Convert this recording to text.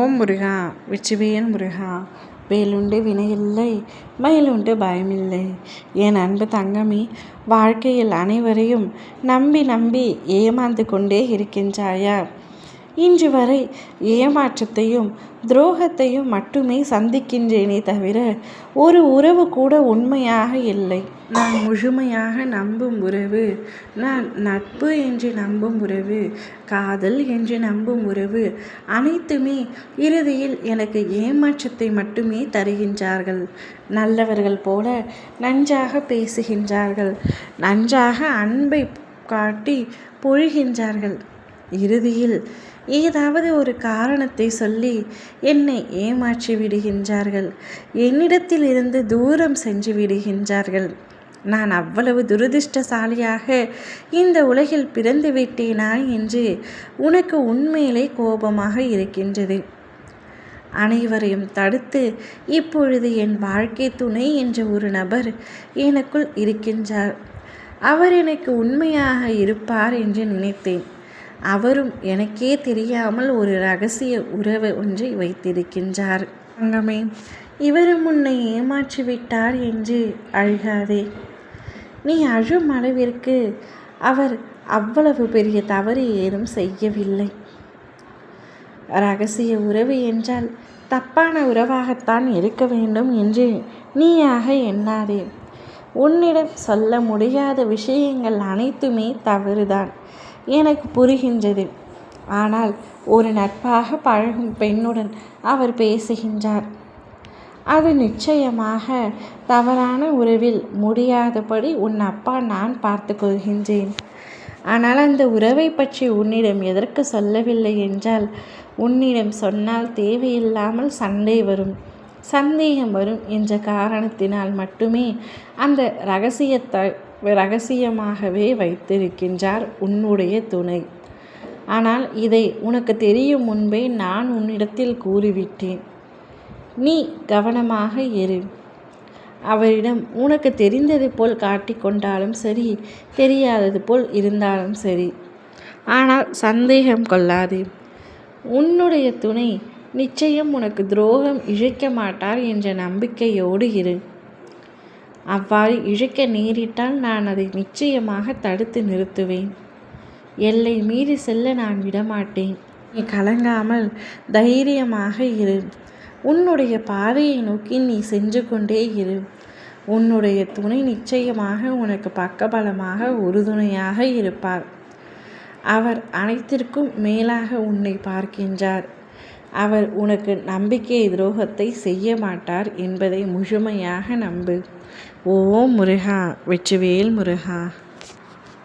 ஓம் முருகா வெற்றிவேல் முருகா. வேலுண்டு வினையில்லை, மயிலுண்டு பயமில்லை. என் அன்பு தங்கமே, வாழ்க்கையில் அனைவரையும் நம்பி நம்பி ஏமாந்து கொண்டே இருக்கின்றாயா? இன்று வரை ஏமாற்றத்தையும் துரோகத்தையும் மட்டுமே சந்திக்கின்றேனே தவிர ஒரு உறவு கூட உண்மையாக இல்லை. நான் முழுமையாக நம்பும் உறவு, நான் நட்பு என்று நம்பும் உறவு, காதல் என்று நம்பும் உறவு அனைத்துமே இறுதியில் எனக்கு ஏமாற்றத்தை மட்டுமே தருகின்றார்கள். நல்லவர்கள் போல நன்றாக பேசுகின்றார்கள், நன்றாக அன்பை காட்டி பொழிகின்றார்கள். இறுதியில் ஏதாவது ஒரு காரணத்தை சொல்லி என்னை ஏமாற்றி விடுகின்றார்கள். என்னிடத்தில் இருந்து தூரம் சென்று விடுகின்றார்கள். நான் அவ்வளவு துரதிர்ஷ்டசாலியாக இந்த உலகில் பிறந்து விட்டேனா என்று உனக்கு உண்மையிலே கோபமாக இருக்கின்றது. அனைவரையும் தடுத்து இப்பொழுது என் வாழ்க்கை துணை என்ற ஒரு நபர் எனக்குள் இருக்கின்றார். அவர் எனக்கு உண்மையாக இருப்பார் என்று நினைத்தேன். அவரும் எனக்கே தெரியாமல் ஒரு இரகசிய உறவு ஒன்றை வைத்திருக்கின்றார். தங்கமே, இவரும் உன்னை ஏமாற்றிவிட்டார் என்று அழுகாதே. நீ அழும் அளவிற்கு அவர் அவ்வளவு பெரிய தவறு ஏதும் செய்யவில்லை. இரகசிய உறவு என்றால் தப்பான உறவாகத்தான் இருக்க வேண்டும் என்று நீயாக எண்ணாதே. உன்னிடம் சொல்ல முடியாத விஷயங்கள் அனைத்துமே தவறுதான், எனக்கு புரிகின்றது. ஆனால் ஒரு நட்பாக பழகும் பெண்ணுடன் அவர் பேசுகின்றார். அது நிச்சயமாக தவறான உறவில் முடியாதபடி உன் அப்பா நான் பார்த்து கொள்கின்றேன். ஆனால் அந்த உறவை பற்றி உன்னிடம் எதற்கு சொல்லவில்லை என்றால், உன்னிடம் சொன்னால் தேவையில்லாமல் சண்டை வரும், சந்தேகம் வரும் என்ற காரணத்தினால் மட்டுமே அந்த ரகசியமாகவே வைத்திருக்கின்றார் உன்னுடைய துணை. ஆனால் இதை உனக்கு தெரியும் முன்பே நான் உன்னிடத்தில் கூறிவிட்டேன். நீ கவனமாக இரு. அவரிடம் உனக்கு தெரிந்தது போல் காட்டிக்கொண்டாலும் சரி, தெரியாதது போல் இருந்தாலும் சரி, ஆனால் சந்தேகம் கொள்ளாதே. உன்னுடைய துணை நிச்சயம் உனக்கு துரோகம் இழைக்க மாட்டார் என்ற நம்பிக்கையோடு இரு. அவ்வாறு இழைக்க நேரிட்டால் நான் அதை நிச்சயமாக தடுத்து நிறுத்துவேன். எல்லை மீறி செல்ல நான் விடமாட்டேன். நீ கலங்காமல் தைரியமாக இரு. உன்னுடைய பாதையை நோக்கி நீ சென்று கொண்டே இரு. உன்னுடைய துணை நிச்சயமாக உனக்கு பக்கபலமாக உறுதுணையாக இருப்பார். அவர் அனைத்திற்கும் மேலாக உன்னை பார்க்கின்றார். அவர் உனக்கு நம்பிக்கை துரோகத்தை செய்ய மாட்டார் என்பதை முழுமையாக நம்பு. ஓம் முருகா வெற்றிவேல் முருகா.